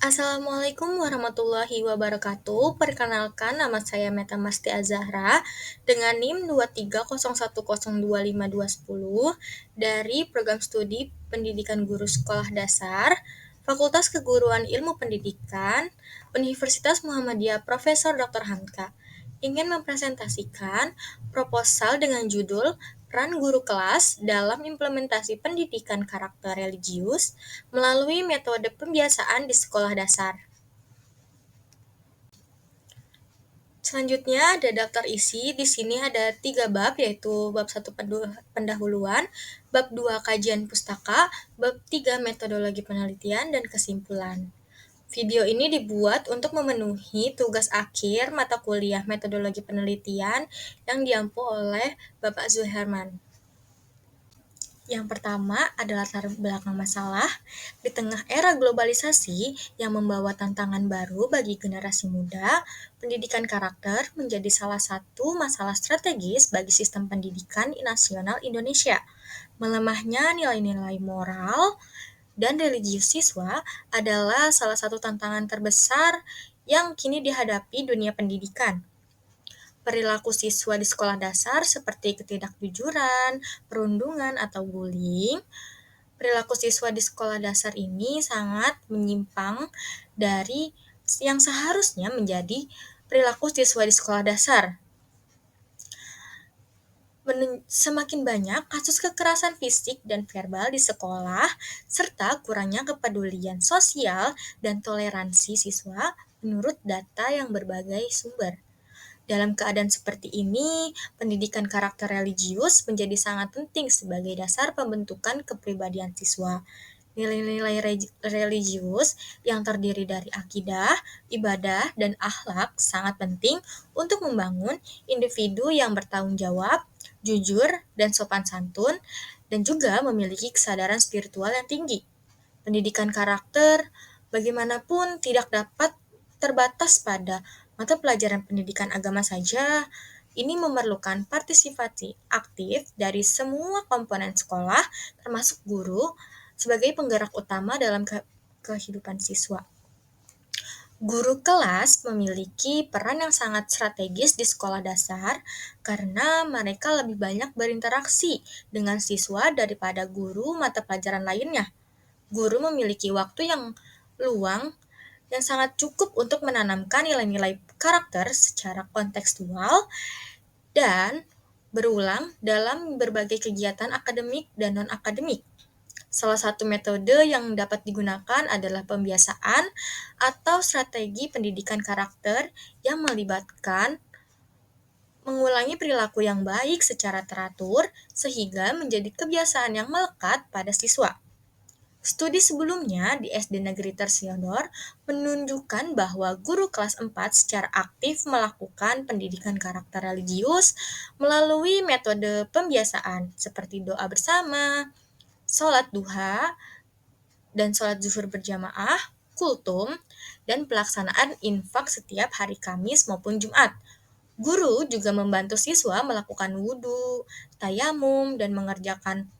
Assalamualaikum warahmatullahi wabarakatuh. Perkenalkan, nama saya Metamasti Azahra dengan NIM 23010252210 dari Program Studi Pendidikan Guru Sekolah Dasar, Fakultas Keguruan Ilmu Pendidikan, Universitas Muhammadiyah Profesor Dr. Hamka. Ingin mempresentasikan proposal dengan judul Peran Guru Kelas dalam Implementasi Pendidikan Karakter Religius melalui metode pembiasaan di sekolah dasar. Selanjutnya ada daftar isi. Di sini ada 3 bab, yaitu bab 1 pendahuluan, bab 2 kajian pustaka, bab 3 metodologi penelitian, dan kesimpulan. Video ini dibuat untuk memenuhi tugas akhir mata kuliah metodologi penelitian yang diampu oleh Bapak Zuherman. Yang pertama adalah latar belakang masalah. Di tengah era globalisasi yang membawa tantangan baru bagi generasi muda, pendidikan karakter menjadi salah satu masalah strategis bagi sistem pendidikan nasional Indonesia. Melemahnya nilai-nilai moral dan religius siswa adalah salah satu tantangan terbesar yang kini dihadapi dunia pendidikan. Perilaku siswa di sekolah dasar seperti ketidakjujuran, perundungan, atau bullying. Perilaku siswa di sekolah dasar ini sangat menyimpang dari yang seharusnya menjadi perilaku siswa di sekolah dasar. Semakin banyak kasus kekerasan fisik dan verbal di sekolah, serta kurangnya kepedulian sosial dan toleransi siswa menurut data yang berbagai sumber. Dalam keadaan seperti ini, pendidikan karakter religius menjadi sangat penting sebagai dasar pembentukan kepribadian siswa. Nilai-nilai religius yang terdiri dari akidah, ibadah, dan akhlak sangat penting untuk membangun individu yang bertanggung jawab, jujur, dan sopan santun, dan juga memiliki kesadaran spiritual yang tinggi. Pendidikan karakter bagaimanapun tidak dapat terbatas pada mata pelajaran pendidikan agama saja. Ini memerlukan partisipasi aktif dari semua komponen sekolah, termasuk guru, sebagai penggerak utama dalam kehidupan siswa. Guru kelas memiliki peran yang sangat strategis di sekolah dasar karena mereka lebih banyak berinteraksi dengan siswa daripada guru mata pelajaran lainnya. Guru memiliki waktu yang luang yang sangat cukup untuk menanamkan nilai-nilai karakter secara kontekstual dan berulang dalam berbagai kegiatan akademik dan non-akademik. Salah satu metode yang dapat digunakan adalah pembiasaan atau strategi pendidikan karakter yang melibatkan mengulangi perilaku yang baik secara teratur sehingga menjadi kebiasaan yang melekat pada siswa. Studi sebelumnya di SD Negeri Tersiodor menunjukkan bahwa guru kelas 4 secara aktif melakukan pendidikan karakter religius melalui metode pembiasaan seperti doa bersama, sholat duha, dan sholat zuhur berjamaah, kultum, dan pelaksanaan infak setiap hari Kamis maupun Jumat. Guru juga membantu siswa melakukan wudhu, tayamum, dan mengerjakan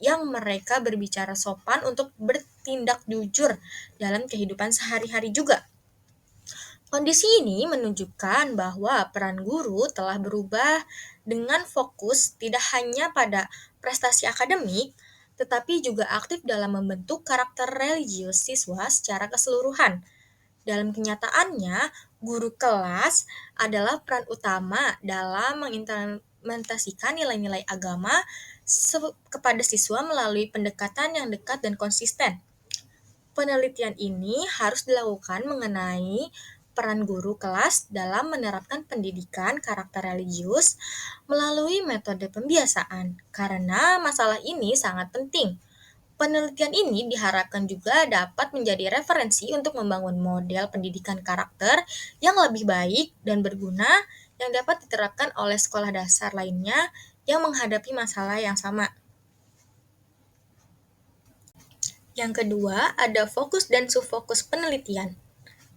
yang mereka berbicara sopan untuk bertindak jujur dalam kehidupan sehari-hari juga. Kondisi ini menunjukkan bahwa peran guru telah berubah dengan fokus tidak hanya pada prestasi akademik, tetapi juga aktif dalam membentuk karakter religius siswa secara keseluruhan. Dalam kenyataannya, guru kelas adalah peran utama dalam mengimplementasikan nilai-nilai agama kepada siswa melalui pendekatan yang dekat dan konsisten. Penelitian ini harus dilakukan mengenai peran guru kelas dalam menerapkan pendidikan karakter religius melalui metode pembiasaan, karena masalah ini sangat penting. Penelitian ini diharapkan juga dapat menjadi referensi untuk membangun model pendidikan karakter yang lebih baik dan berguna yang dapat diterapkan oleh sekolah dasar lainnya yang menghadapi masalah yang sama. Yang kedua, ada fokus dan subfokus penelitian.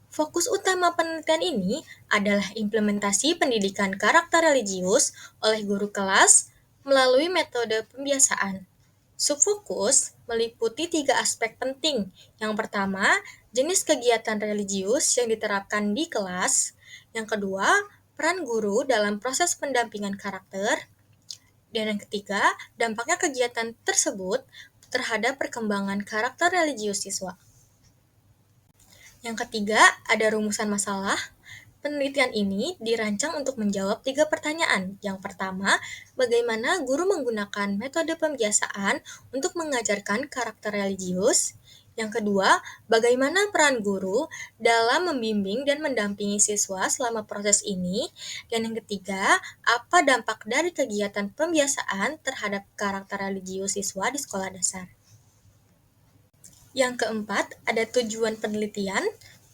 Fokus utama penelitian ini adalah implementasi pendidikan karakter religius oleh guru kelas melalui metode pembiasaan. Subfokus meliputi tiga aspek penting. Yang pertama, jenis kegiatan religius yang diterapkan di kelas. Yang kedua, peran guru dalam proses pendampingan karakter. Dan yang ketiga, dampaknya kegiatan tersebut terhadap perkembangan karakter religius siswa. Yang ketiga, ada rumusan masalah. Penelitian ini dirancang untuk menjawab tiga pertanyaan. Yang pertama, bagaimana guru menggunakan metode pembiasaan untuk mengajarkan karakter religius? Yang kedua, bagaimana peran guru dalam membimbing dan mendampingi siswa selama proses ini? Dan yang ketiga, apa dampak dari kegiatan pembiasaan terhadap karakter religius siswa di sekolah dasar? Yang keempat, ada tujuan penelitian.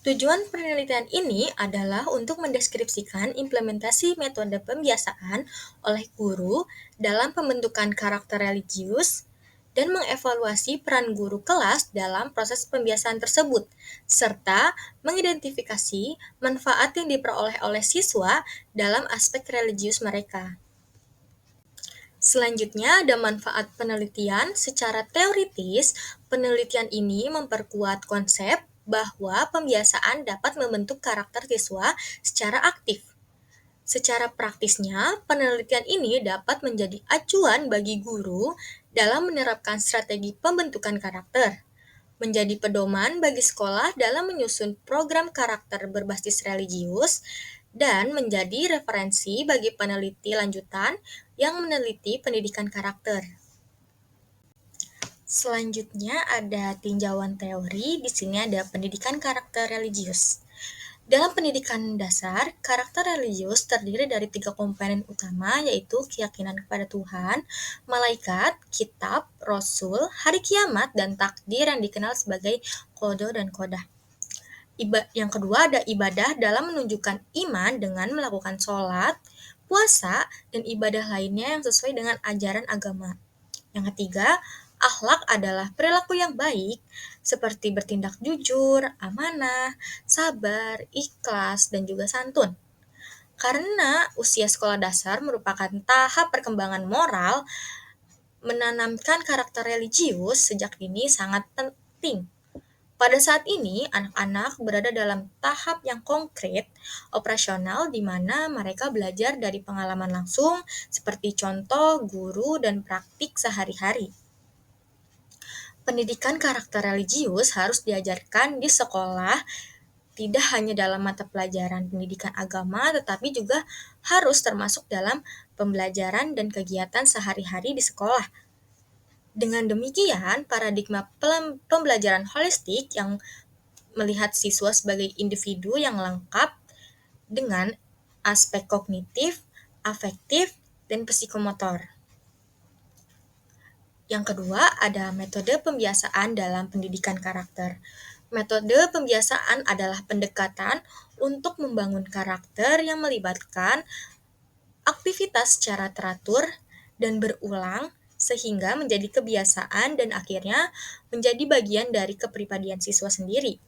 Tujuan penelitian ini adalah untuk mendeskripsikan implementasi metode pembiasaan oleh guru dalam pembentukan karakter religius dan mengevaluasi peran guru kelas dalam proses pembiasaan tersebut, serta mengidentifikasi manfaat yang diperoleh oleh siswa dalam aspek religius mereka. Selanjutnya ada manfaat penelitian. Secara teoritis, penelitian ini memperkuat konsep bahwa pembiasaan dapat membentuk karakter siswa secara aktif. Secara praktisnya, penelitian ini dapat menjadi acuan bagi guru dalam menerapkan strategi pembentukan karakter, menjadi pedoman bagi sekolah dalam menyusun program karakter berbasis religius, dan menjadi referensi bagi peneliti lanjutan yang meneliti pendidikan karakter. Selanjutnya ada tinjauan teori. Di sini ada pendidikan karakter religius. Dalam pendidikan dasar, karakter religius terdiri dari tiga komponen utama, yaitu keyakinan kepada Tuhan, malaikat, kitab, rasul, hari kiamat, dan takdir yang dikenal sebagai qada dan qadah. Yang kedua ada ibadah dalam menunjukkan iman dengan melakukan sholat, puasa, dan ibadah lainnya yang sesuai dengan ajaran agama. Yang ketiga, akhlak adalah perilaku yang baik, seperti bertindak jujur, amanah, sabar, ikhlas, dan juga santun. Karena usia sekolah dasar merupakan tahap perkembangan moral, menanamkan karakter religius sejak dini sangat penting. Pada saat ini, anak-anak berada dalam tahap yang konkret, operasional, di mana mereka belajar dari pengalaman langsung, seperti contoh, guru, dan praktik sehari-hari. Pendidikan karakter religius harus diajarkan di sekolah, tidak hanya dalam mata pelajaran pendidikan agama, tetapi juga harus termasuk dalam pembelajaran dan kegiatan sehari-hari di sekolah. Dengan demikian, paradigma pembelajaran holistik yang melihat siswa sebagai individu yang lengkap dengan aspek kognitif, afektif, dan psikomotor. Yang kedua, ada metode pembiasaan dalam pendidikan karakter. Metode pembiasaan adalah pendekatan untuk membangun karakter yang melibatkan aktivitas secara teratur dan berulang sehingga menjadi kebiasaan dan akhirnya menjadi bagian dari kepribadian siswa sendiri.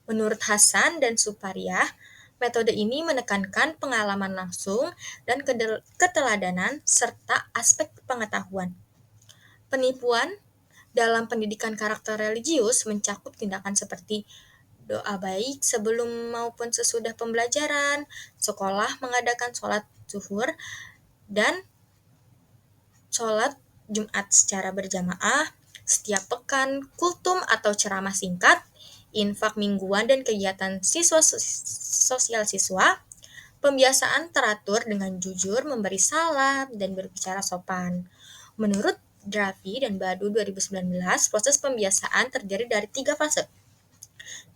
Menurut Hasan dan Supariah, metode ini menekankan pengalaman langsung dan keteladanan serta aspek pengetahuan. Penipuan dalam pendidikan karakter religius mencakup tindakan seperti doa baik sebelum maupun sesudah pembelajaran, sekolah mengadakan sholat zuhur, dan sholat Jumat secara berjamaah, setiap pekan, kultum atau ceramah singkat, infak mingguan dan kegiatan sosial siswa, pembiasaan teratur dengan jujur, memberi salam, dan berbicara sopan. Menurut Drafi dan Badu 2019, proses pembiasaan terdiri dari 3 fase.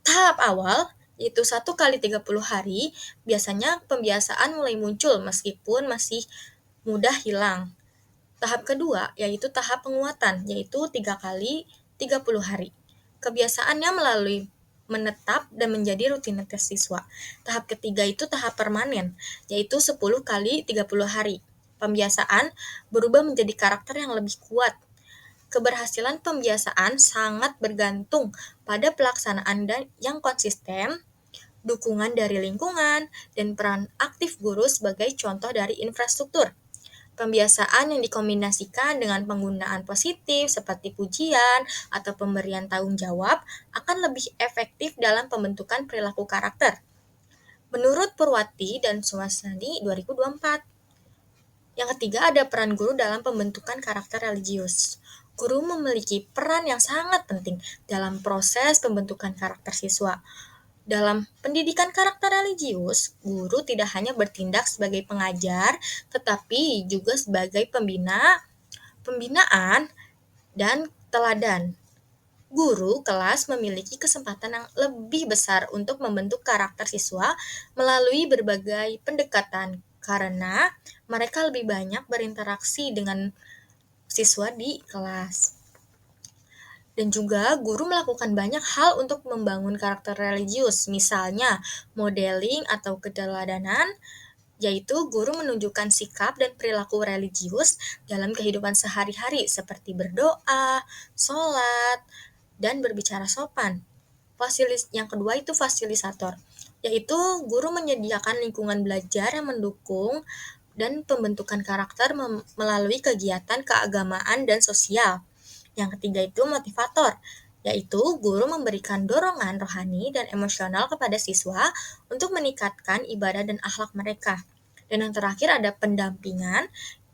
Tahap awal, yaitu 1 kali 30 hari, biasanya pembiasaan mulai muncul meskipun masih mudah hilang. Tahap kedua, yaitu tahap penguatan, yaitu 3 kali 30 hari. Kebiasaannya melalui menetap dan menjadi rutinitas siswa. Tahap ketiga itu tahap permanen, yaitu 10 kali 30 hari. Pembiasaan berubah menjadi karakter yang lebih kuat. Keberhasilan pembiasaan sangat bergantung pada pelaksanaan yang konsisten, dukungan dari lingkungan, dan peran aktif guru sebagai contoh dari infrastruktur. Pembiasaan yang dikombinasikan dengan penggunaan positif seperti pujian atau pemberian tanggung jawab akan lebih efektif dalam pembentukan perilaku karakter. Menurut Purwati dan Sumasadi 2024. Yang ketiga ada peran guru dalam pembentukan karakter religius. Guru memiliki peran yang sangat penting dalam proses pembentukan karakter siswa. Dalam pendidikan karakter religius, guru tidak hanya bertindak sebagai pengajar, tetapi juga sebagai pembinaan, dan teladan. Guru kelas memiliki kesempatan yang lebih besar untuk membentuk karakter siswa melalui berbagai pendekatan karena mereka lebih banyak berinteraksi dengan siswa di kelas. Dan juga guru melakukan banyak hal untuk membangun karakter religius, misalnya modeling atau keteladanan, yaitu guru menunjukkan sikap dan perilaku religius dalam kehidupan sehari-hari seperti berdoa, sholat, dan berbicara sopan. Yang kedua itu fasilitator, yaitu guru menyediakan lingkungan belajar yang mendukung dan pembentukan karakter melalui kegiatan keagamaan dan sosial. Yang ketiga itu motivator, yaitu guru memberikan dorongan rohani dan emosional kepada siswa untuk meningkatkan ibadah dan akhlak mereka. Dan yang terakhir ada pendampingan,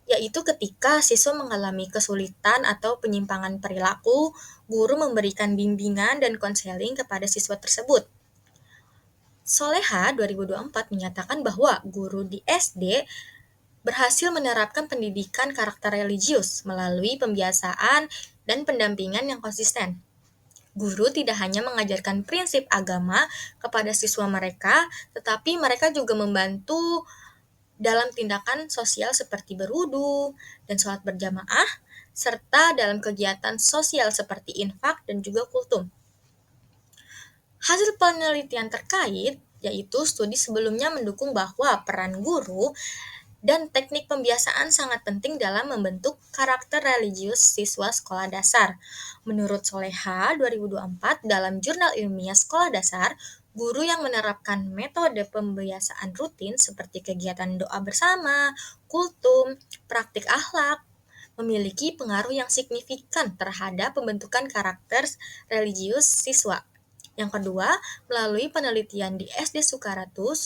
yaitu ketika siswa mengalami kesulitan atau penyimpangan perilaku, guru memberikan bimbingan dan konseling kepada siswa tersebut. Soleha 2024 menyatakan bahwa guru di SD berhasil menerapkan pendidikan karakter religius melalui pembiasaan dan pendampingan yang konsisten. Guru tidak hanya mengajarkan prinsip agama kepada siswa mereka, tetapi mereka juga membantu dalam tindakan sosial seperti berwudu dan sholat berjamaah, serta dalam kegiatan sosial seperti infak dan juga kultum. Hasil penelitian terkait, yaitu studi sebelumnya mendukung bahwa peran guru dan teknik pembiasaan sangat penting dalam membentuk karakter religius siswa sekolah dasar. Menurut Soleha 2024 dalam jurnal ilmiah sekolah dasar, guru yang menerapkan metode pembiasaan rutin seperti kegiatan doa bersama, kultum, praktik akhlak, memiliki pengaruh yang signifikan terhadap pembentukan karakter religius siswa. Yang kedua, melalui penelitian di SD Sukaratu,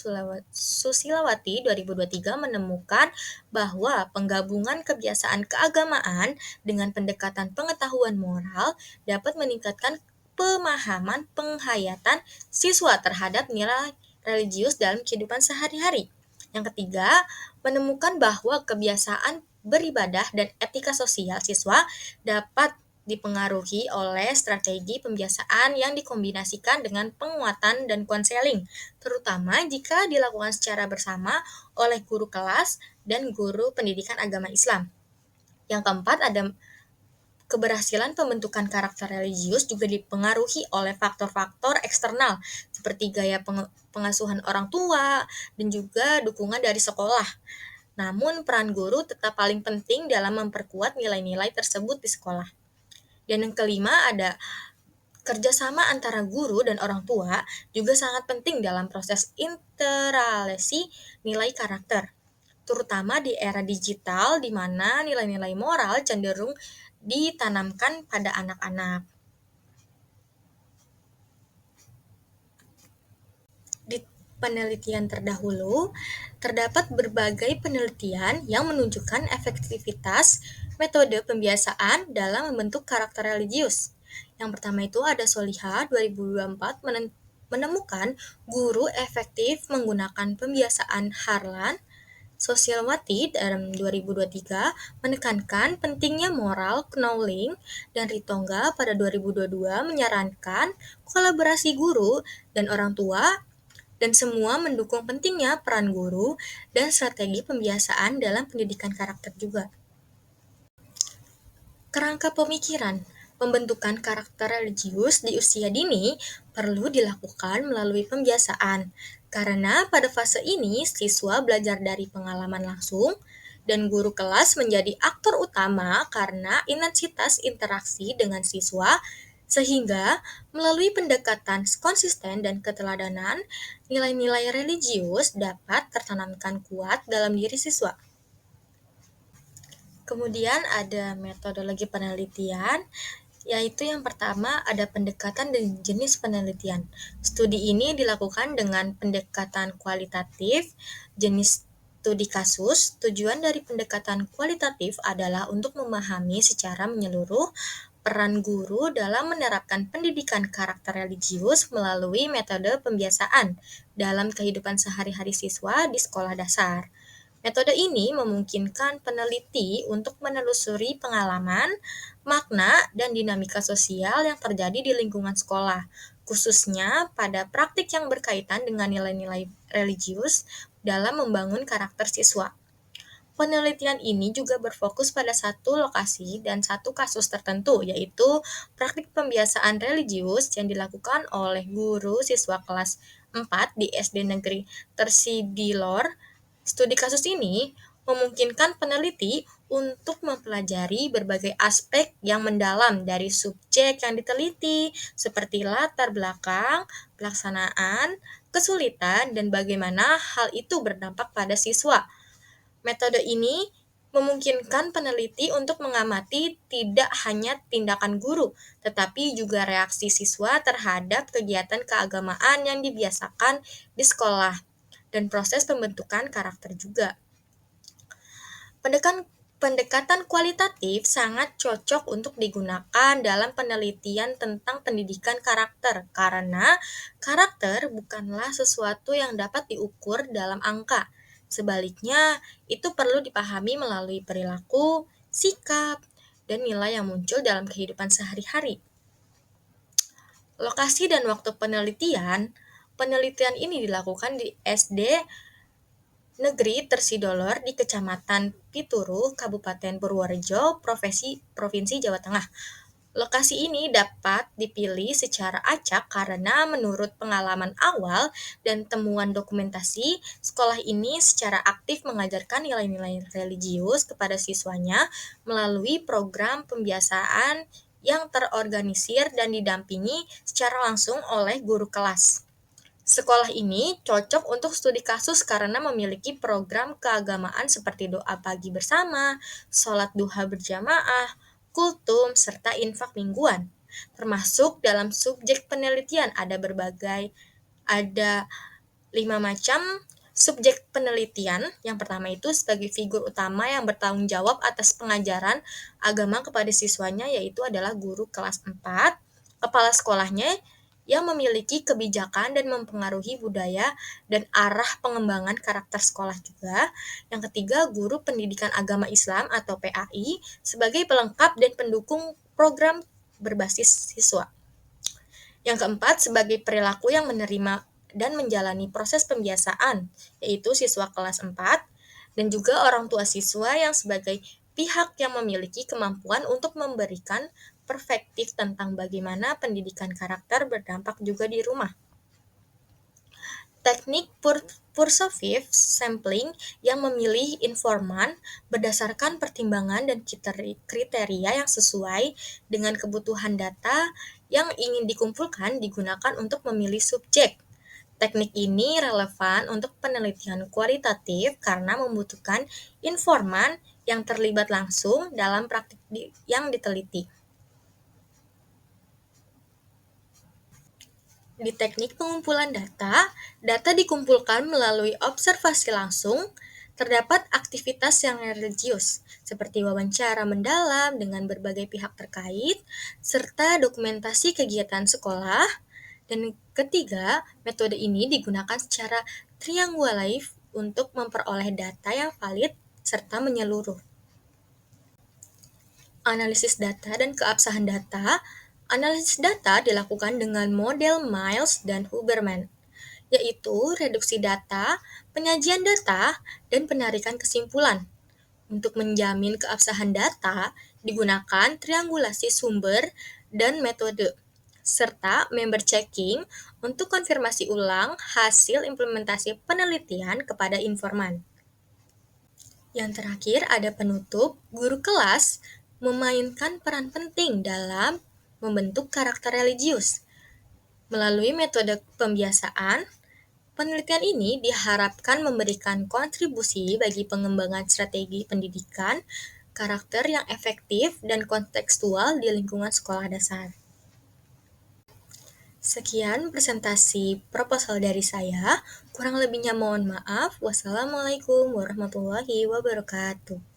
Susilawati 2023 menemukan bahwa penggabungan kebiasaan keagamaan dengan pendekatan pengetahuan moral dapat meningkatkan pemahaman penghayatan siswa terhadap nilai religius dalam kehidupan sehari-hari. Yang ketiga, menemukan bahwa kebiasaan beribadah dan etika sosial siswa dapat dipengaruhi oleh strategi pembiasaan yang dikombinasikan dengan penguatan dan konseling, terutama jika dilakukan secara bersama oleh guru kelas dan guru pendidikan agama Islam. Yang keempat ada keberhasilan pembentukan karakter religius juga dipengaruhi oleh faktor-faktor eksternal seperti gaya pengasuhan orang tua dan juga dukungan dari sekolah. Namun peran guru tetap paling penting dalam memperkuat nilai-nilai tersebut di sekolah. Dan yang kelima ada kerjasama antara guru dan orang tua juga sangat penting dalam proses interalesi nilai karakter, terutama di era digital di mana nilai-nilai moral cenderung ditanamkan pada anak-anak. Di penelitian terdahulu, terdapat berbagai penelitian yang menunjukkan efektivitas metode pembiasaan dalam membentuk karakter religius. Yang pertama itu ada Soliha 2024 menemukan guru efektif menggunakan pembiasaan Harlan. Sosialwati dalam 2023 menekankan pentingnya moral knowledge dan Ritonga pada 2022 menyarankan kolaborasi guru dan orang tua dan semua mendukung pentingnya peran guru dan strategi pembiasaan dalam pendidikan karakter juga. Kerangka pemikiran, pembentukan karakter religius di usia dini perlu dilakukan melalui pembiasaan, karena pada fase ini siswa belajar dari pengalaman langsung, dan guru kelas menjadi aktor utama karena intensitas interaksi dengan siswa, sehingga melalui pendekatan konsisten dan keteladanan, nilai-nilai religius dapat tertanamkan kuat dalam diri siswa. Kemudian ada metodologi penelitian, yaitu yang pertama ada pendekatan dan jenis penelitian. Studi ini dilakukan dengan pendekatan kualitatif, jenis studi kasus. Tujuan dari pendekatan kualitatif adalah untuk memahami secara menyeluruh peran guru dalam menerapkan pendidikan karakter religius melalui metode pembiasaan dalam kehidupan sehari-hari siswa di sekolah dasar. Metode ini memungkinkan peneliti untuk menelusuri pengalaman, makna, dan dinamika sosial yang terjadi di lingkungan sekolah, khususnya pada praktik yang berkaitan dengan nilai-nilai religius dalam membangun karakter siswa. Penelitian ini juga berfokus pada satu lokasi dan satu kasus tertentu, yaitu praktik pembiasaan religius yang dilakukan oleh guru siswa kelas 4 di SD Negeri Tersidilor. Studi kasus ini memungkinkan peneliti untuk mempelajari berbagai aspek yang mendalam dari subjek yang diteliti, seperti latar belakang, pelaksanaan, kesulitan, dan bagaimana hal itu berdampak pada siswa. Metode ini memungkinkan peneliti untuk mengamati tidak hanya tindakan guru, tetapi juga reaksi siswa terhadap kegiatan keagamaan yang dibiasakan di sekolah, dan proses pembentukan karakter juga. Pendekatan kualitatif sangat cocok untuk digunakan dalam penelitian tentang pendidikan karakter, karena karakter bukanlah sesuatu yang dapat diukur dalam angka. Sebaliknya, itu perlu dipahami melalui perilaku, sikap, dan nilai yang muncul dalam kehidupan sehari-hari. Lokasi dan waktu penelitian ini dilakukan di SD Negeri Tersidolor di Kecamatan Pituru, Kabupaten Purworejo, Provinsi Jawa Tengah. Lokasi ini dapat dipilih secara acak karena menurut pengalaman awal dan temuan dokumentasi, sekolah ini secara aktif mengajarkan nilai-nilai religius kepada siswanya melalui program pembiasaan yang terorganisir dan didampingi secara langsung oleh guru kelas. Sekolah ini cocok untuk studi kasus karena memiliki program keagamaan seperti doa pagi bersama, sholat duha berjamaah, kultum, serta infak mingguan. Termasuk dalam subjek penelitian ada 5 macam subjek penelitian. Yang pertama itu sebagai figur utama yang bertanggung jawab atas pengajaran agama kepada siswanya, yaitu adalah guru kelas 4, kepala sekolahnya yang memiliki kebijakan dan mempengaruhi budaya dan arah pengembangan karakter sekolah juga. Yang ketiga, guru pendidikan agama Islam atau PAI sebagai pelengkap dan pendukung program berbasis siswa. Yang keempat, sebagai perilaku yang menerima dan menjalani proses pembiasaan, yaitu siswa kelas 4, dan juga orang tua siswa yang sebagai pihak yang memiliki kemampuan untuk memberikan perspektif tentang bagaimana pendidikan karakter berdampak juga di rumah. Teknik persuasive sampling yang memilih informan berdasarkan pertimbangan dan kriteria yang sesuai dengan kebutuhan data yang ingin dikumpulkan digunakan untuk memilih subjek. Teknik ini relevan untuk penelitian kualitatif karena membutuhkan informan yang terlibat langsung dalam praktik yang diteliti. Di teknik pengumpulan data dikumpulkan melalui observasi langsung. Terdapat aktivitas yang religius, seperti wawancara mendalam dengan berbagai pihak terkait, serta dokumentasi kegiatan sekolah. Dan ketiga, metode ini digunakan secara triangulatif untuk memperoleh data yang valid serta menyeluruh. Analisis data dan keabsahan data. Analisis data dilakukan dengan model Miles dan Huberman, yaitu reduksi data, penyajian data, dan penarikan kesimpulan. Untuk menjamin keabsahan data, digunakan triangulasi sumber dan metode, serta member checking untuk konfirmasi ulang hasil implementasi penelitian kepada informan. Yang terakhir ada penutup, guru kelas memainkan peran penting dalam membentuk karakter religius. Melalui metode pembiasaan, penelitian ini diharapkan memberikan kontribusi bagi pengembangan strategi pendidikan karakter yang efektif dan kontekstual di lingkungan sekolah dasar. Sekian presentasi proposal dari saya. Kurang lebihnya mohon maaf. Wassalamualaikum warahmatullahi wabarakatuh.